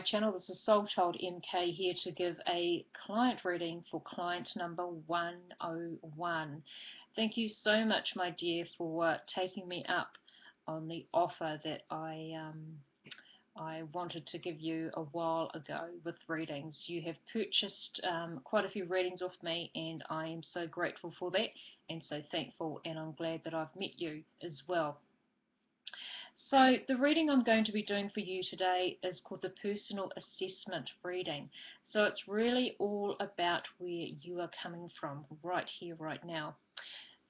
channel. This is SoulChild MK here to give a client reading for client number 101. Thank you so much, my dear, for taking me up on the offer that I wanted to give you a while ago with readings. You have purchased quite a few readings off me, and I am so grateful for that and so thankful, and I'm glad that I've met you as well. So the reading I'm going to be doing for you today is called the Personal Assessment Reading. So it's really all about where you are coming from right here, right now.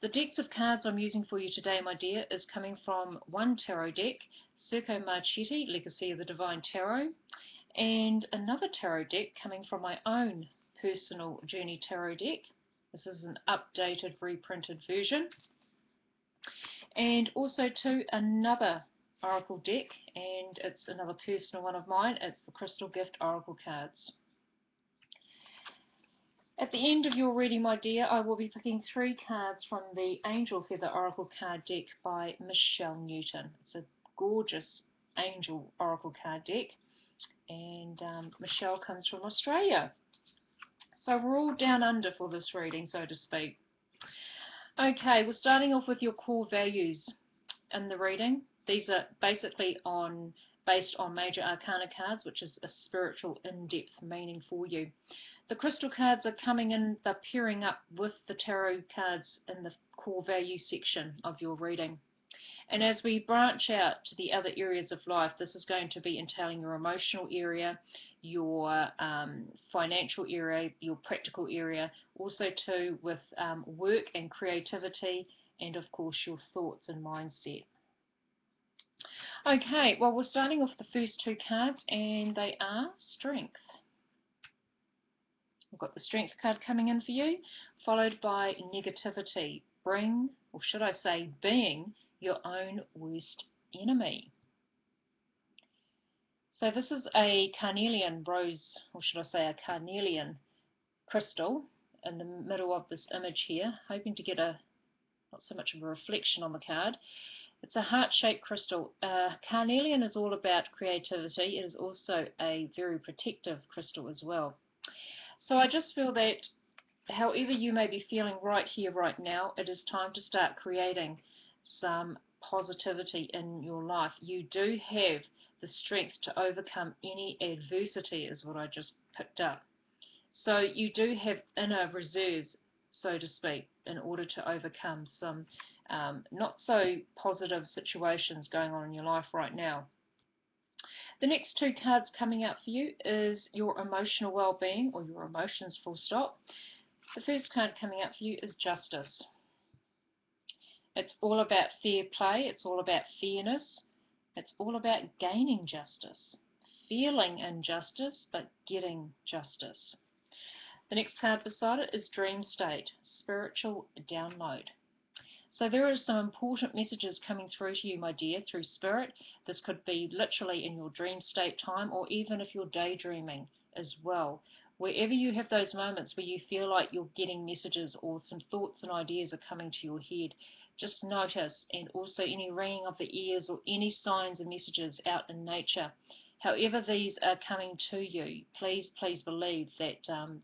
The decks of cards I'm using for you today, my dear, is coming from one tarot deck, Circo Marchetti, Legacy of the Divine Tarot, and another tarot deck coming from my own personal Journey Tarot deck. This is an updated, reprinted version. And also to another Oracle deck, and it's another personal one of mine. It's the Crystal Gift Oracle cards. At the end of your reading, my dear, I will be picking 3 cards from the Angel Feather Oracle card deck by Michelle Newton. It's a gorgeous Angel Oracle card deck, and Michelle comes from Australia. So we're all down under for this reading, so to speak. Okay, we're starting off with your core values in the reading. These are basically based on Major Arcana cards, which is a spiritual in-depth meaning for you. The crystal cards are coming in, they're pairing up with the tarot cards in the core value section of your reading. And as we branch out to the other areas of life, this is going to be entailing your emotional area, your financial area, your practical area, also too with work and creativity, and of course your thoughts and mindset. Okay, well, we're starting off the first 2 cards, and they are Strength. We've got the Strength card coming in for you, followed by Negativity. Bring, or should I say being, your own worst enemy. So this is a carnelian rose, or should I say a carnelian crystal in the middle of this image here, hoping to get not so much of a reflection on the card. It's a heart-shaped crystal. Carnelian is all about creativity. It is also a very protective crystal as well. So I just feel that however you may be feeling right here, right now, it is time to start creating some positivity in your life. You do have the strength to overcome any adversity, is what I just picked up. So you do have inner reserves, so to speak, in order to overcome some not so positive situations going on in your life right now. The next 2 cards coming out for you is your emotional well-being, or your emotions full stop. The first card coming out for you is Justice. It's all about fair play, it's all about fairness, it's all about gaining justice, feeling injustice but getting justice. The next card beside it is Dream State, Spiritual Download. So there are some important messages coming through to you, my dear, through Spirit. This could be literally in your dream state time, or even if you're daydreaming as well. Wherever you have those moments where you feel like you're getting messages or some thoughts and ideas are coming to your head, just notice, and also any ringing of the ears or any signs and messages out in nature. However these are coming to you, please believe that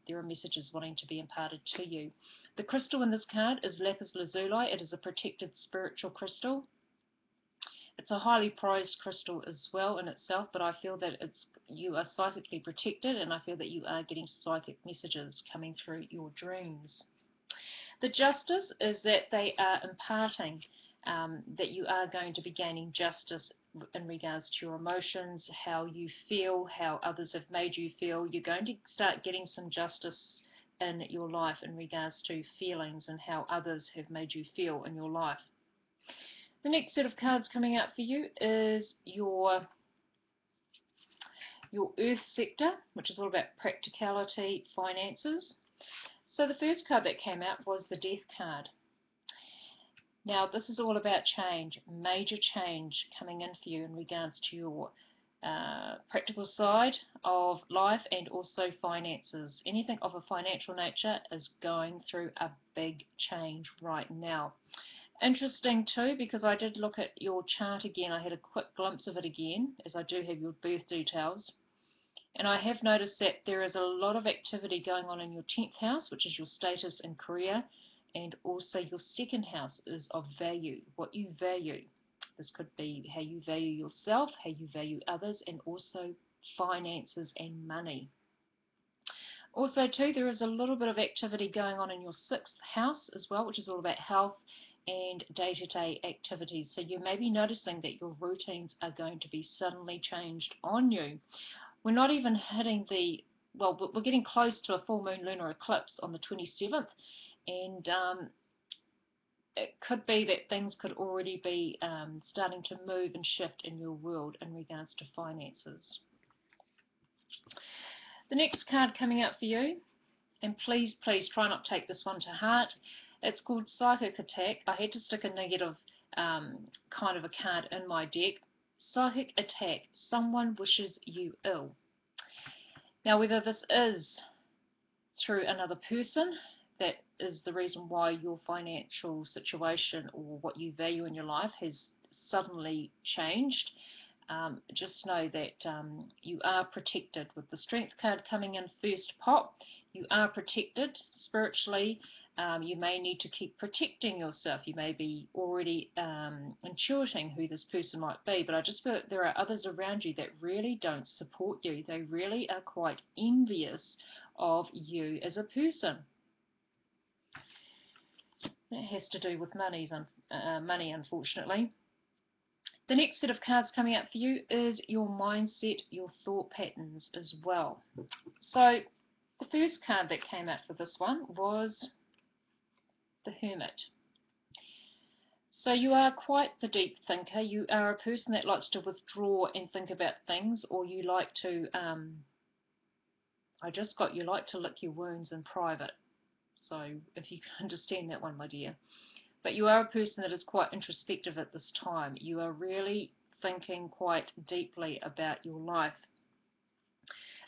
there are messages wanting to be imparted to you. The crystal in this card is lapis lazuli. It is a protected spiritual crystal. It's a highly prized crystal as well in itself, but I feel that you are psychically protected, and I feel that you are getting psychic messages coming through your dreams. The Justice is that they are imparting that you are going to be gaining justice in regards to your emotions, how you feel, how others have made you feel. You're going to start getting some justice in your life in regards to feelings and how others have made you feel in your life. The next set of cards coming out for you is your Earth sector, which is all about practicality, finances. So the first card that came out was the Death card. Now this is all about change, major change coming in for you in regards to your practical side of life and also finances. Anything of a financial nature is going through a big change right now. Interesting too, because I did look at your chart again. I had a quick glimpse of it again, as I do have your birth details. And I have noticed that there is a lot of activity going on in your 10th house, which is your status and career, and also your second house is of value, what you value. This could be how you value yourself, how you value others, and also finances and money. Also too, there is a little bit of activity going on in your 6th house as well, which is all about health and day-to-day activities. So you may be noticing that your routines are going to be suddenly changed on you. We're not even hitting the, well, we're getting close to a full moon lunar eclipse on the 27th, and it could be that things could already be starting to move and shift in your world in regards to finances. The next card coming up for you, and please try not to take this one to heart, it's called Psychic Attack. I had to stick a negative kind of a card in my deck. Psychic Attack, someone wishes you ill. Now whether this is through another person, that is the reason why your financial situation or what you value in your life has suddenly changed. Just know that you are protected. With the Strength card coming in first pop, you are protected spiritually. You may need to keep protecting yourself. You may be already intuiting who this person might be, but I just feel that there are others around you that really don't support you. They really are quite envious of you as a person. It has to do with money, unfortunately. The next set of cards coming up for you is your mindset, your thought patterns as well. So the first card that came out for this one was the Hermit. So you are quite the deep thinker. You are a person that likes to withdraw and think about things, or you like to, you like to lick your wounds in private. So if you can understand that one, my dear. But you are a person that is quite introspective at this time. You are really thinking quite deeply about your life.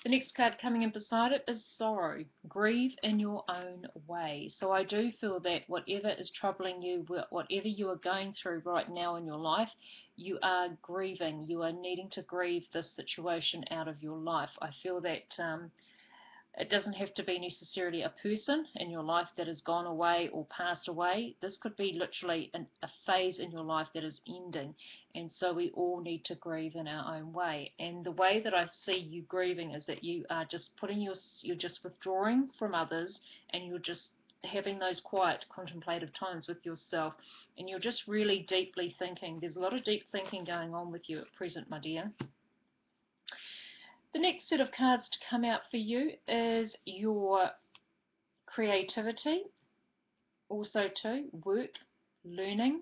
The next card coming in beside it is Sorrow. Grieve in your own way. So I do feel that whatever is troubling you, whatever you are going through right now in your life, you are grieving. You are needing to grieve this situation out of your life. I feel that it doesn't have to be necessarily a person in your life that has gone away or passed away. This could be literally a phase in your life that is ending, and so we all need to grieve in our own way. And the way that I see you grieving is that you are just you're just withdrawing from others, and you're just having those quiet contemplative times with yourself, and you're just really deeply thinking. There's a lot of deep thinking going on with you at present, my dear. The next set of cards to come out for you is your creativity, also too, work, learning.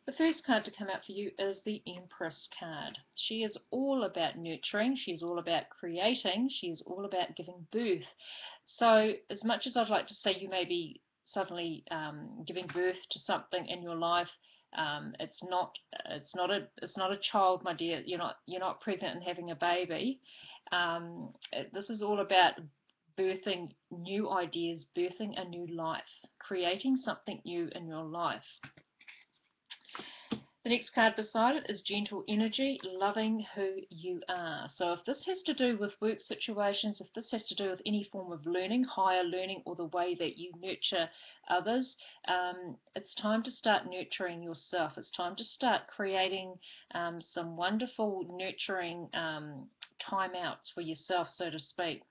The first card to come out for you is the Empress card. She is all about nurturing, she is all about creating, she is all about giving birth. So as much as I'd like to say you may be suddenly giving birth to something in your life, it's not a child, my dear. You're not pregnant and having a baby. This is all about birthing new ideas, birthing a new life, creating something new in your life. The next card beside it is Gentle Energy, loving who you are. So if this has to do with work situations, if this has to do with any form of learning, higher learning, or the way that you nurture others, it's time to start nurturing yourself. It's time to start creating some wonderful nurturing timeouts for yourself, so to speak.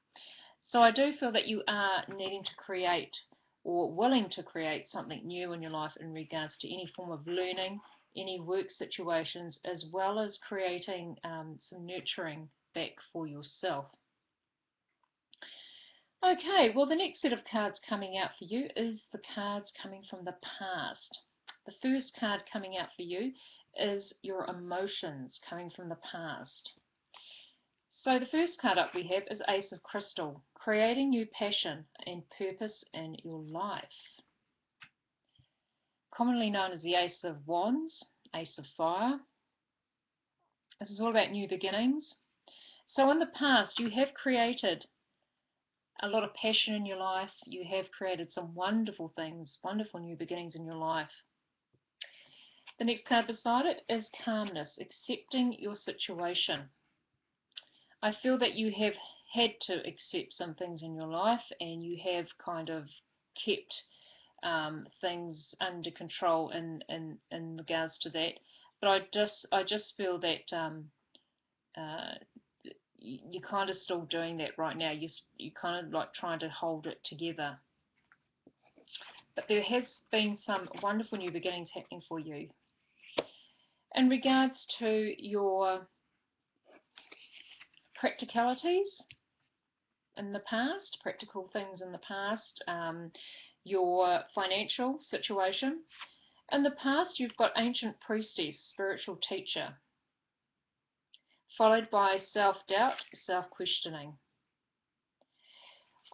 So I do feel that you are needing to create or willing to create something new in your life in regards to any form of learning, any work situations, as well as creating some nurturing back for yourself. Okay, well the next set of cards coming out for you is the cards coming from the past. The first card coming out for you is your emotions coming from the past. So the first card up we have is Ace of Crystal, creating new passion and purpose in your life. Commonly known as the Ace of Wands, Ace of Fire. This is all about new beginnings. So in the past, you have created a lot of passion in your life. You have created some wonderful things, wonderful new beginnings in your life. The next card beside it is Calmness, accepting your situation. I feel that you have had to accept some things in your life, and you have kind of kept things under control in regards to that. But I just feel that uh, you're kind of still doing that right now. You kind of like trying to hold it together. But there has been some wonderful new beginnings happening for you. In regards to your practicalities in the past, practical things in the past, your financial situation. In the past, you've got ancient priestess, spiritual teacher, followed by self-doubt, self-questioning.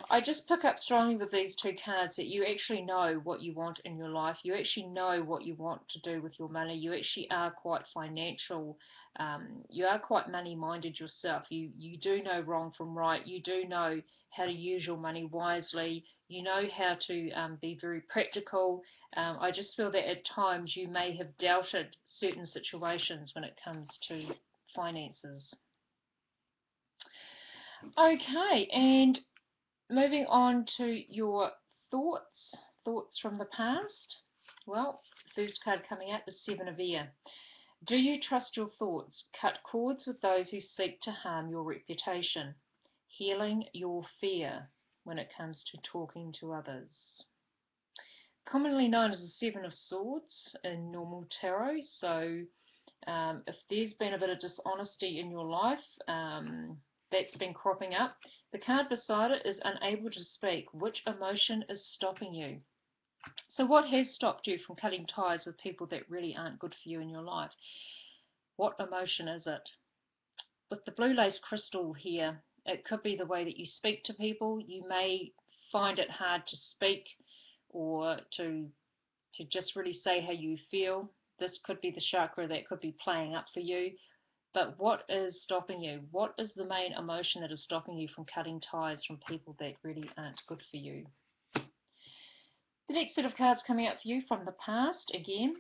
I just pick up strongly with these two cards that you actually know what you want in your life. You actually know what you want to do with your money. You actually are quite financial. You are quite money-minded yourself. You do know wrong from right. You do know how to use your money wisely. You know how to be very practical. I just feel that at times you may have doubted certain situations when it comes to finances. Okay, and moving on to your thoughts from the past. Well, first card coming out is Seven of Air. Do you trust your thoughts? Cut cords with those who seek to harm your reputation. Healing your fear when it comes to talking to others. Commonly known as the Seven of Swords in normal tarot. So if there's been a bit of dishonesty in your life, that's been cropping up. The card beside it is unable to speak. Which emotion is stopping you? So what has stopped you from cutting ties with people that really aren't good for you in your life? What emotion is it? With the blue lace crystal here, it could be the way that you speak to people. You may find it hard to speak or to just really say how you feel. This could be the chakra that could be playing up for you. But what is stopping you? What is the main emotion that is stopping you from cutting ties from people that really aren't good for you? The next set of cards coming out for you from the past, again,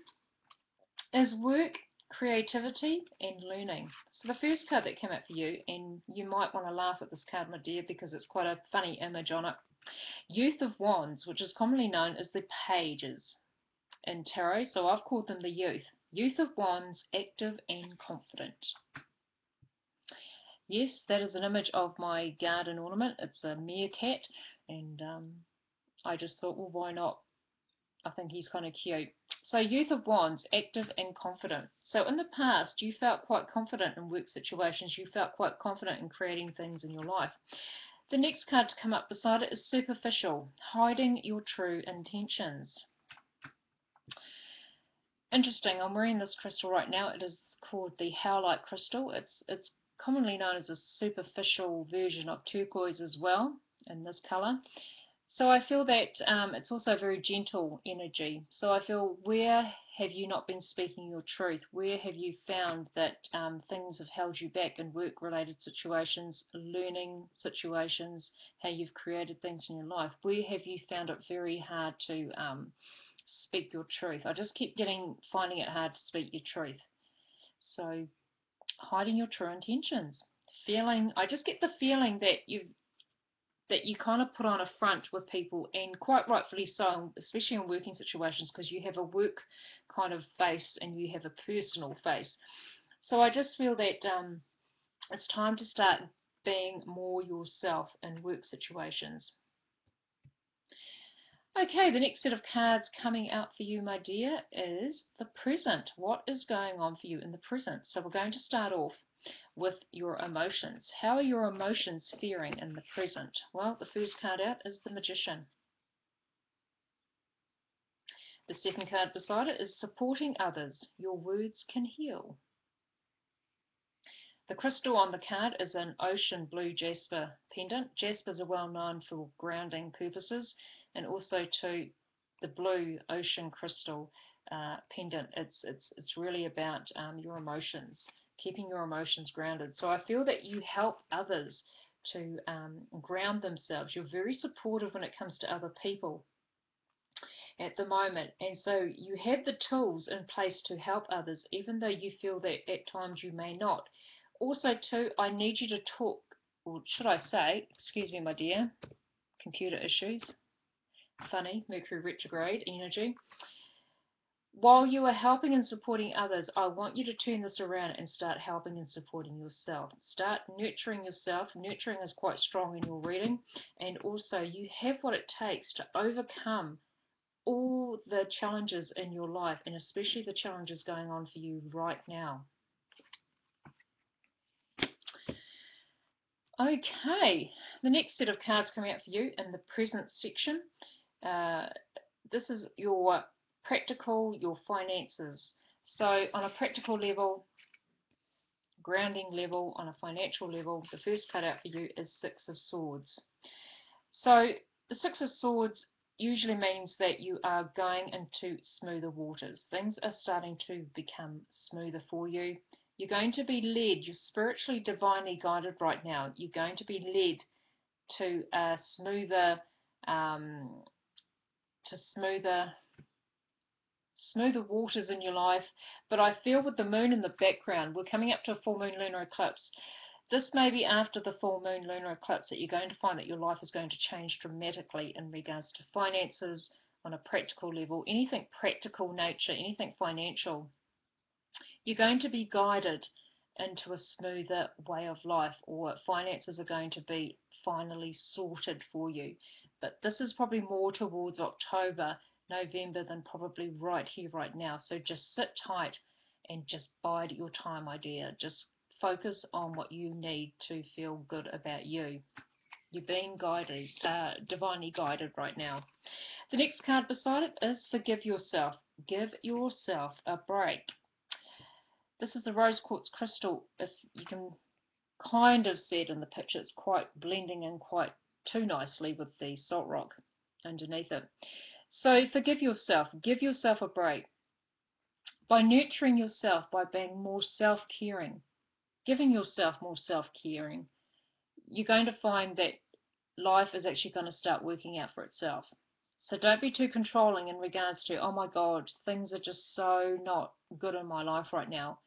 is work, creativity, and learning. So the first card that came out for you, and you might want to laugh at this card, my dear, because it's quite a funny image on it. Youth of Wands, which is commonly known as the Pages in tarot, so I've called them the youth. Youth of Wands, active and confident. Yes, that is an image of my garden ornament. It's a meerkat, and I just thought, well, why not? I think he's kind of cute. So Youth of Wands, active and confident. So in the past, you felt quite confident in work situations. You felt quite confident in creating things in your life. The next card to come up beside it is superficial, hiding your true intentions. Interesting. I'm wearing this crystal right now. It is called the Howlite crystal. It's commonly known as a superficial version of turquoise as well in this color. So I feel that it's also a very gentle energy. So I feel, where have you not been speaking your truth? Where have you found that things have held you back in work-related situations, learning situations, how you've created things in your life? Where have you found it very hard to speak your truth? I just keep finding it hard to speak your truth. So hiding your true intentions. I just get the feeling that you kind of put on a front with people, and quite rightfully so, especially in working situations, because you have a work kind of face and you have a personal face. So I just feel that it's time to start being more yourself in work situations. Okay, the next set of cards coming out for you, my dear, is the present. What is going on for you in the present? So we're going to start off with your emotions. How are your emotions faring in the present? Well, the first card out is the Magician. The second card beside it is supporting others. Your words can heal. The crystal on the card is an ocean blue jasper pendant. Jaspers are well known for grounding purposes, and also to the blue ocean crystal pendant. It's really about your emotions, keeping your emotions grounded. So I feel that you help others to ground themselves. You're very supportive when it comes to other people at the moment, and so you have the tools in place to help others, even though you feel that at times you may not. also too, I need you to talk, or should I say, excuse me my dear, computer issues, funny, Mercury retrograde energy. While you are helping and supporting others, I want you to turn this around and start helping and supporting yourself. Start nurturing yourself. Nurturing is quite strong in your reading. And also, you have what it takes to overcome all the challenges in your life, and especially the challenges going on for you right now. Okay, the next set of cards coming out for you in the present section. This is your practical, your finances. So on a practical level, grounding level, on a financial level, the first card out for you is Six of Swords. So the Six of Swords usually means that you are going into smoother waters. Things are starting to become smoother for you. You're going to be led, you're spiritually, divinely guided right now. You're going to be led to smoother waters in your life. But I feel with the moon in the background, we're coming up to a full moon lunar eclipse. This may be after the full moon lunar eclipse that you're going to find that your life is going to change dramatically in regards to finances on a practical level, anything practical nature, anything financial. You're going to be guided into a smoother way of life, or finances are going to be finally sorted for you. But this is probably more towards October, November than probably right here, right now. So just sit tight and just bide your time, my dear. Just focus on what you need to feel good about you. You're being guided, divinely guided right now. The next card beside it is Forgive Yourself. Give yourself a break. This is the rose quartz crystal. If you can kind of see it in the picture, it's quite blending in quite too nicely with the salt rock underneath it. So forgive yourself. Give yourself a break. By nurturing yourself, by being more self-caring, giving yourself more self-caring, you're going to find that life is actually going to start working out for itself. So don't be too controlling in regards to, oh my God, things are just so not good in my life right now.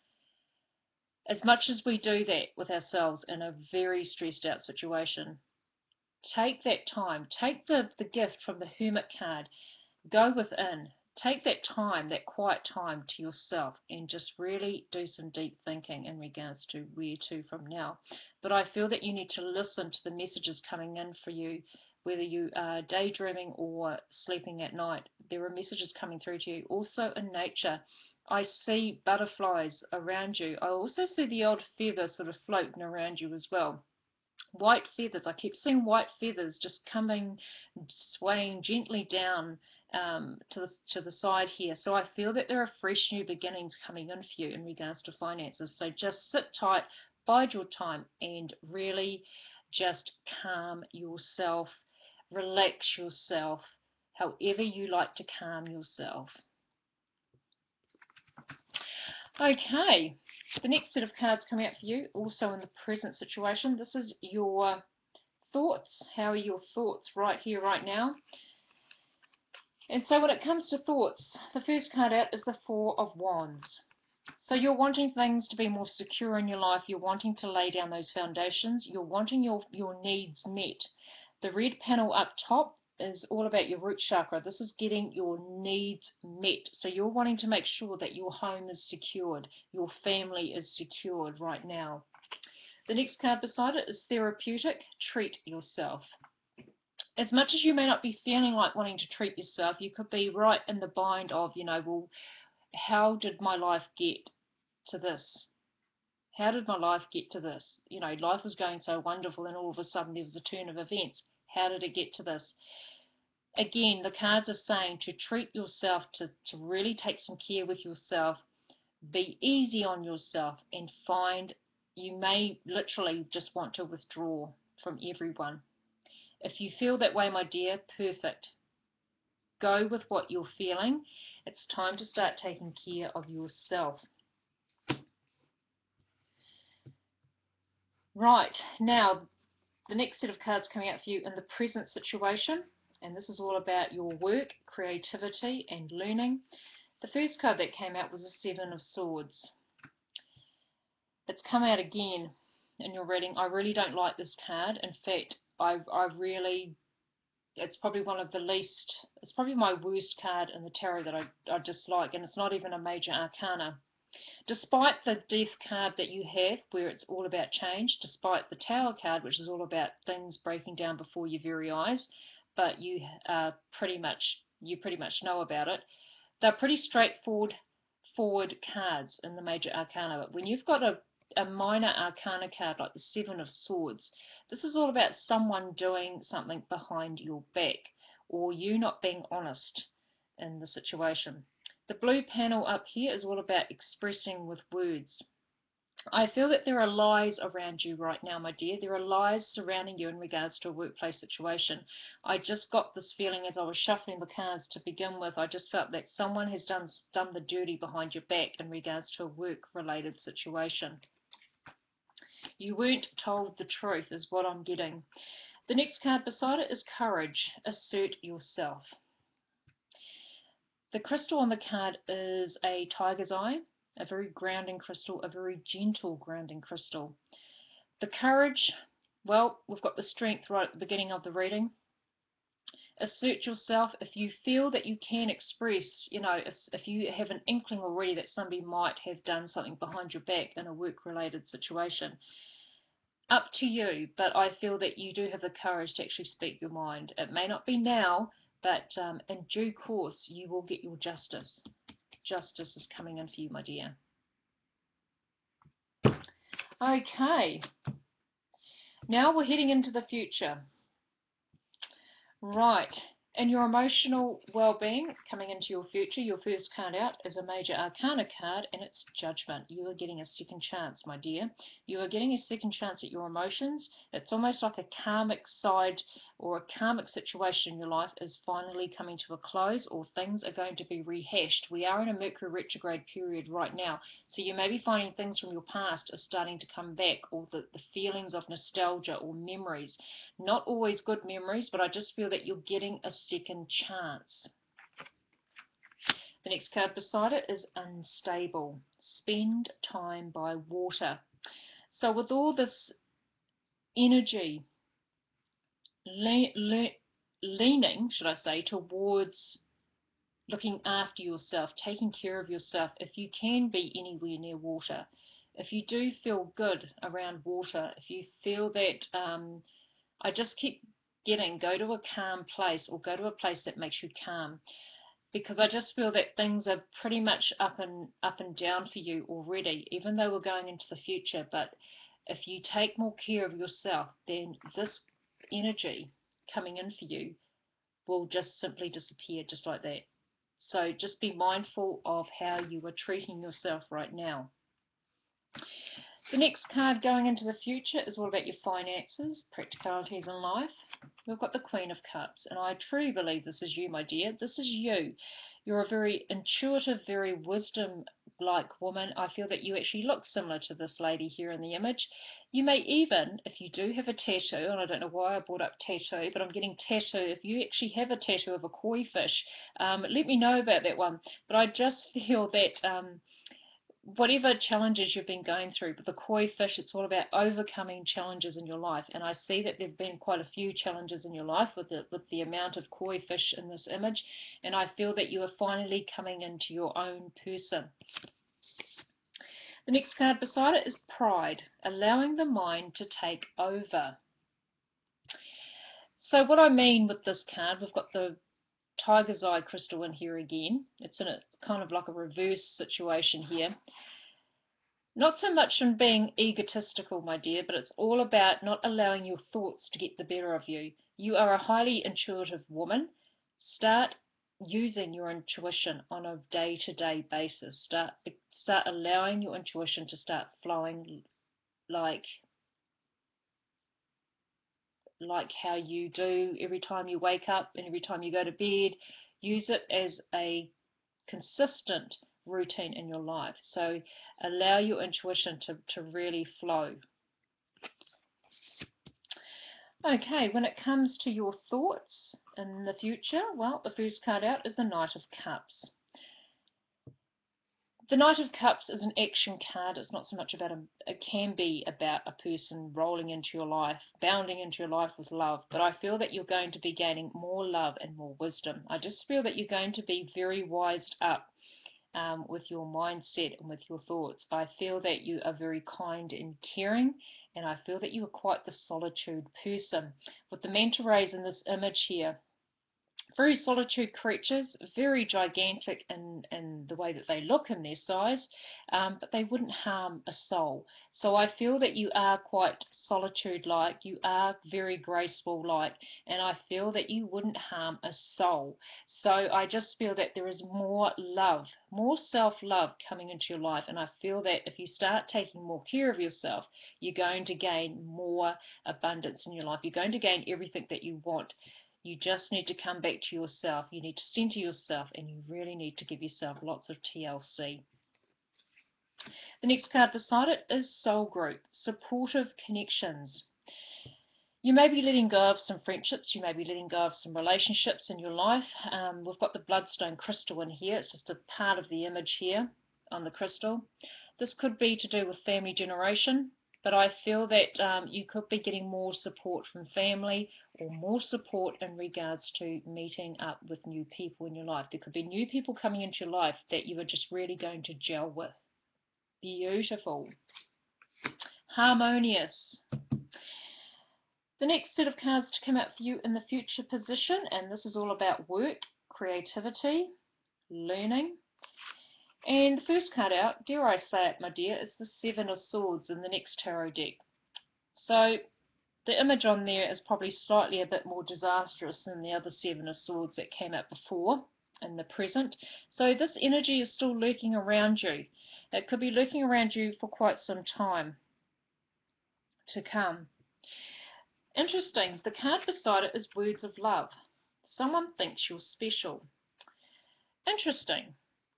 As much as we do that with ourselves in a very stressed out situation, take that time, take the gift from the Hermit card, go within, take that time, that quiet time to yourself, and just really do some deep thinking in regards to where to from now. But I feel that you need to listen to the messages coming in for you, whether you are daydreaming or sleeping at night. There are messages coming through to you. Also in nature, I see butterflies around you. I also see the odd feather sort of floating around you as well. White feathers. I keep seeing white feathers just coming, swaying gently down to the side here. So I feel that there are fresh new beginnings coming in for you in regards to finances. So just sit tight, bide your time, and really just calm yourself, relax yourself, however you like to calm yourself. Okay, the next set of cards coming out for you, also in the present situation. This is your thoughts. How are your thoughts right here, right now? And so when it comes to thoughts, the first card out is the Four of Wands. So you're wanting things to be more secure in your life. You're wanting to lay down those foundations. You're wanting your needs met. The red panel up top is all about your root chakra. This is getting your needs met. So you're wanting to make sure that your home is secured, your family is secured right now. The next card beside it is therapeutic. Treat yourself. As much as you may not be feeling like wanting to treat yourself, you could be right in the bind of, well, how did my life get to this? How did my life get to this? Life was going so wonderful, and all of a sudden there was a turn of events. How did it get to this? Again, the cards are saying to treat yourself, to really take some care with yourself, be easy on yourself, and you may literally just want to withdraw from everyone. If you feel that way, my dear, perfect. Go with what you're feeling. It's time to start taking care of yourself. Right, now the next set of cards coming out for you in the present situation, and this is all about your work, creativity, and learning. The first card that came out was the Seven of Swords. It's come out again in your reading. I really don't like this card. In fact, it's probably one of the least, it's probably my worst card in the tarot that I dislike, and it's not even a major arcana. Despite the death card that you have, where it's all about change, despite the Tower card, which is all about things breaking down before your very eyes, but you pretty much know about it. They're pretty straightforward cards in the major arcana. But when you've got a minor arcana card like the Seven of Swords, this is all about someone doing something behind your back, or you not being honest in the situation. The blue panel up here is all about expressing with words. I feel that there are lies around you right now, my dear. There are lies surrounding you in regards to a workplace situation. I just got this feeling as I was shuffling the cards to begin with. I just felt that someone has done the dirty behind your back in regards to a work-related situation. You weren't told the truth is what I'm getting. The next card beside it is Courage. Assert yourself. The crystal on the card is a tiger's eye, a very grounding crystal, a very gentle grounding crystal. The courage, well, we've got the strength right at the beginning of the reading. Assert yourself. If you feel that you can express, if you have an inkling already that somebody might have done something behind your back in a work-related situation, up to you, but I feel that you do have the courage to actually speak your mind. It may not be now, but in due course you will get your justice. Justice is coming in for you, my dear. Okay, now we're heading into the future. Right, and your emotional well-being coming into your future, your first card out is a major arcana card, and it's Judgment. You are getting a second chance, my dear. You are getting a second chance at your emotions. It's almost like a karmic side or a karmic situation in your life is finally coming to a close, or things are going to be rehashed. We are in a Mercury retrograde period right now, so you may be finding things from your past are starting to come back, or the feelings of nostalgia or memories. Not always good memories, but I just feel that you're getting a second chance. The next card beside it is Unstable. Spend time by water. So with all this energy leaning, should I say, towards looking after yourself, taking care of yourself, if you can be anywhere near water, if you do feel good around water, if you feel that, I just keep getting, go to a calm place, or go to a place that makes you calm, because I just feel that things are pretty much up and down for you already, even though we're going into the future. But if you take more care of yourself, then this energy coming in for you will just simply disappear just like that. So just be mindful of how you are treating yourself right now. The next card going into the future is all about your finances, practicalities in life. We've got the Queen of Cups, and I truly believe this is you, my dear. This is you. You're a very intuitive, very wisdom-like woman. I feel that you actually look similar to this lady here in the image. You may even, if you do have a tattoo, and I don't know why I brought up tattoo, but I'm getting tattoo. If you actually have a tattoo of a koi fish, let me know about that one. But I just feel that whatever challenges you've been going through, but the koi fish, it's all about overcoming challenges in your life. And I see that there have been quite a few challenges in your life with the amount of koi fish in this image, and I feel that you are finally coming into your own person. The next card beside it is Pride, allowing the mind to take over. So what I mean with this card, we've got the Tiger's Eye crystal in here again. It's in a kind of like a reverse situation here. Not so much in being egotistical, my dear, but it's all about not allowing your thoughts to get the better of you. You are a highly intuitive woman. Start using your intuition on a day-to-day basis. Start allowing your intuition to start flowing like how you do every time you wake up and every time you go to bed. Use it as a consistent routine in your life. So allow your intuition to really flow. Okay, when it comes to your thoughts in the future, well, the first card out is the Knight of Cups. The Knight of Cups is an action card. It's not so much about it can be about a person rolling into your life, bounding into your life with love, but I feel that you're going to be gaining more love and more wisdom. I just feel that you're going to be very wised up with your mindset and with your thoughts. I feel that you are very kind and caring, and I feel that you are quite the solitude person. With the manta rays in this image here, very solitude creatures, very gigantic in the way that they look in their size, but they wouldn't harm a soul. So I feel that you are quite solitude-like, you are very graceful-like, and I feel that you wouldn't harm a soul. So I just feel that there is more love, more self-love coming into your life, and I feel that if you start taking more care of yourself, you're going to gain more abundance in your life. You're going to gain everything that you want. You just need to come back to yourself. You need to center yourself, and you really need to give yourself lots of TLC. The next card beside it is Soul Group, supportive connections. You may be letting go of some friendships. You may be letting go of some relationships in your life. We've got the bloodstone crystal in here. It's just a part of the image here on the crystal. This could be to do with family generation, but I feel that you could be getting more support from family or more support in regards to meeting up with new people in your life. There could be new people coming into your life that you are just really going to gel with. Beautiful. Harmonious. The next set of cards to come out for you in the future position, and this is all about work, creativity, learning. And the first card out, dare I say it, my dear, is the Seven of Swords in the next tarot deck. So the image on there is probably slightly a bit more disastrous than the other Seven of Swords that came out before in the present. So this energy is still lurking around you. It could be lurking around you for quite some time to come. Interesting, the card beside it is Words of Love. Someone thinks you're special. Interesting.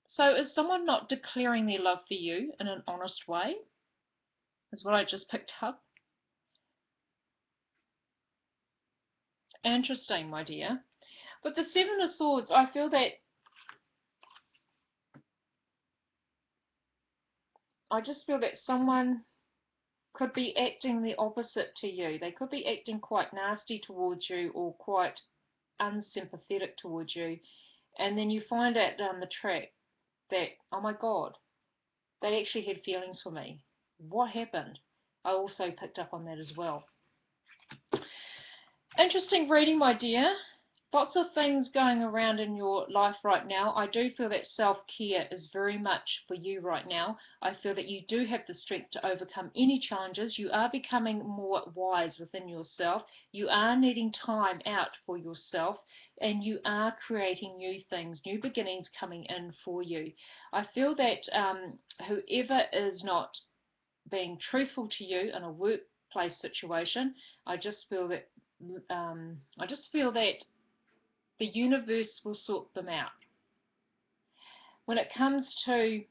So is someone not declaring their love for you in an honest way? Is what I just picked up. Interesting, my dear. But the Seven of Swords, I feel that someone could be acting the opposite to you. They could be acting quite nasty towards you or quite unsympathetic towards you. And then you find out down the track that, oh my God, they actually had feelings for me. What happened? I also picked up on that as well. Interesting reading, my dear. Lots of things going around in your life right now. I do feel that self-care is very much for you right now. I feel that you do have the strength to overcome any challenges. You are becoming more wise within yourself. You are needing time out for yourself, and you are creating new things, new beginnings coming in for you. I feel that whoever is not being truthful to you in a workplace situation, I just feel that the universe will sort them out. When it comes to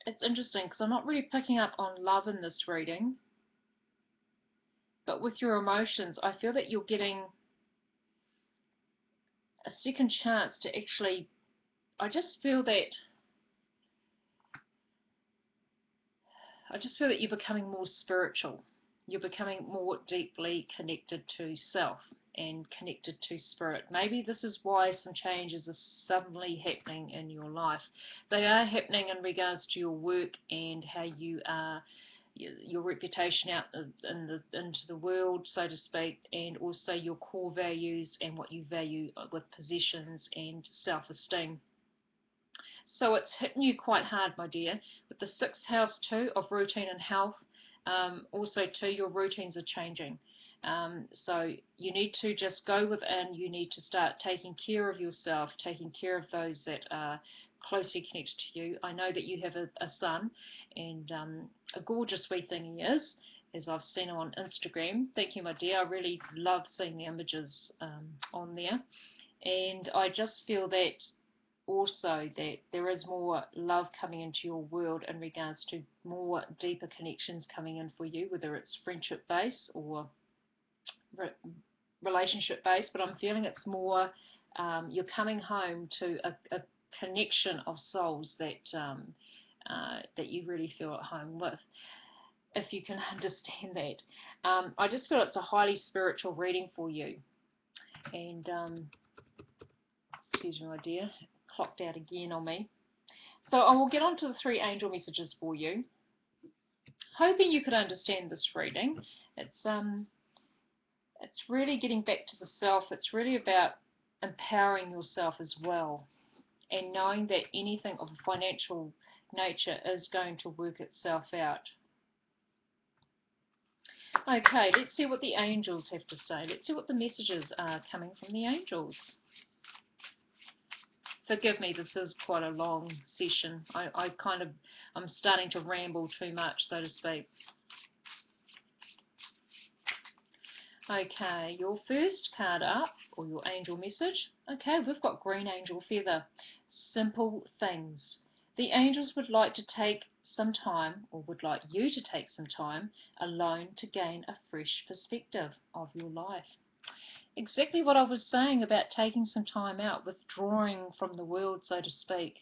it's interesting because I'm not really picking up on love in this reading, but with your emotions, I feel that you're getting a second chance to actually, I just feel that you're becoming more spiritual. You're becoming more deeply connected to self and connected to spirit. Maybe this is why some changes are suddenly happening in your life. They are happening in regards to your work and how you are, your reputation out into the world, so to speak, and also your core values and what you value with possessions and self-esteem. So it's hitting you quite hard, my dear, with the sixth house too of routine and health. Also too, your routines are changing. So you need to just go within. You need to start taking care of yourself, taking care of those that are closely connected to you. I know that you have a son, and a gorgeous wee thing he is, as I've seen him on Instagram. Thank you, my dear. I really love seeing the images on there. And I just feel that also that there is more love coming into your world in regards to more deeper connections coming in for you, whether it's friendship based or relationship based, but I'm feeling it's more you're coming home to a connection of souls that that you really feel at home with, if you can understand that. I just feel it's a highly spiritual reading for you. And excuse me, my dear, clocked out again on me. So I will get on to the 3 angel messages for you. Hoping you could understand this reading. It's really getting back to the self. It's really about empowering yourself as well, and knowing that anything of a financial nature is going to work itself out. Okay, let's see what the angels have to say. Let's see what the messages are coming from the angels. Forgive me, this is quite a long session. I'm starting to ramble too much, so to speak. Okay, your first card up, or your angel message. Okay, we've got green angel feather. Simple things. The angels would like to take some time, or would like you to take some time alone to gain a fresh perspective of your life. Exactly what I was saying about taking some time out, withdrawing from the world, so to speak,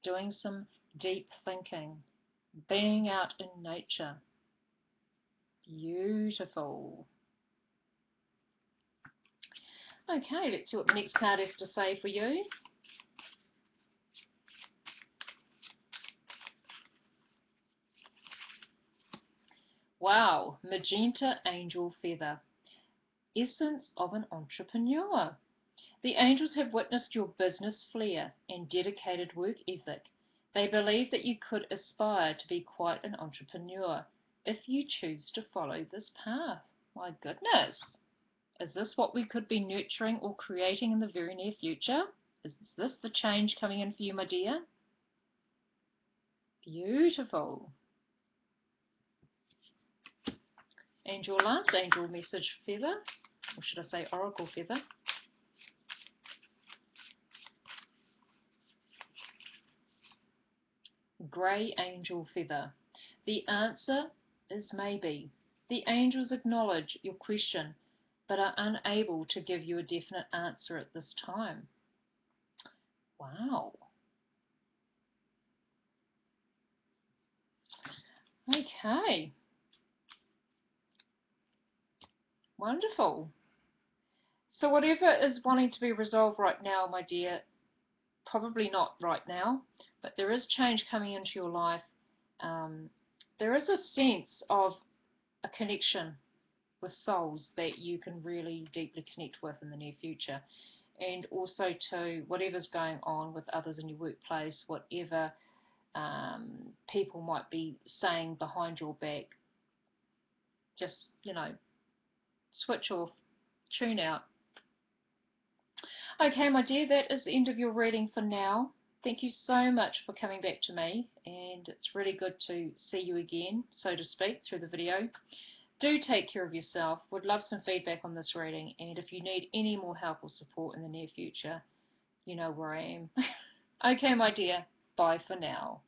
doing some deep thinking, being out in nature. Beautiful. Okay, let's see what the next card has to say for you. Wow, magenta angel feather. Essence of an entrepreneur. The angels have witnessed your business flair and dedicated work ethic. They believe that you could aspire to be quite an entrepreneur if you choose to follow this path. My goodness. Is this what we could be nurturing or creating in the very near future? Is this the change coming in for you, my dear? Beautiful. And your last angel message feather, or should I say oracle feather. Grey angel feather. The answer is maybe. The angels acknowledge your question, but are unable to give you a definite answer at this time. Wow. Okay. Wonderful. So whatever is wanting to be resolved right now, my dear, probably not right now, but there is change coming into your life. There is a sense of a connection with souls that you can really deeply connect with in the near future. And also to whatever's going on with others in your workplace, whatever people might be saying behind your back, just, switch off, tune out. Okay, my dear, that is the end of your reading for now. Thank you so much for coming back to me, and it's really good to see you again, so to speak, through the video. Do take care of yourself. Would love some feedback on this reading, and if you need any more help or support in the near future, you know where I am. Okay, my dear, bye for now.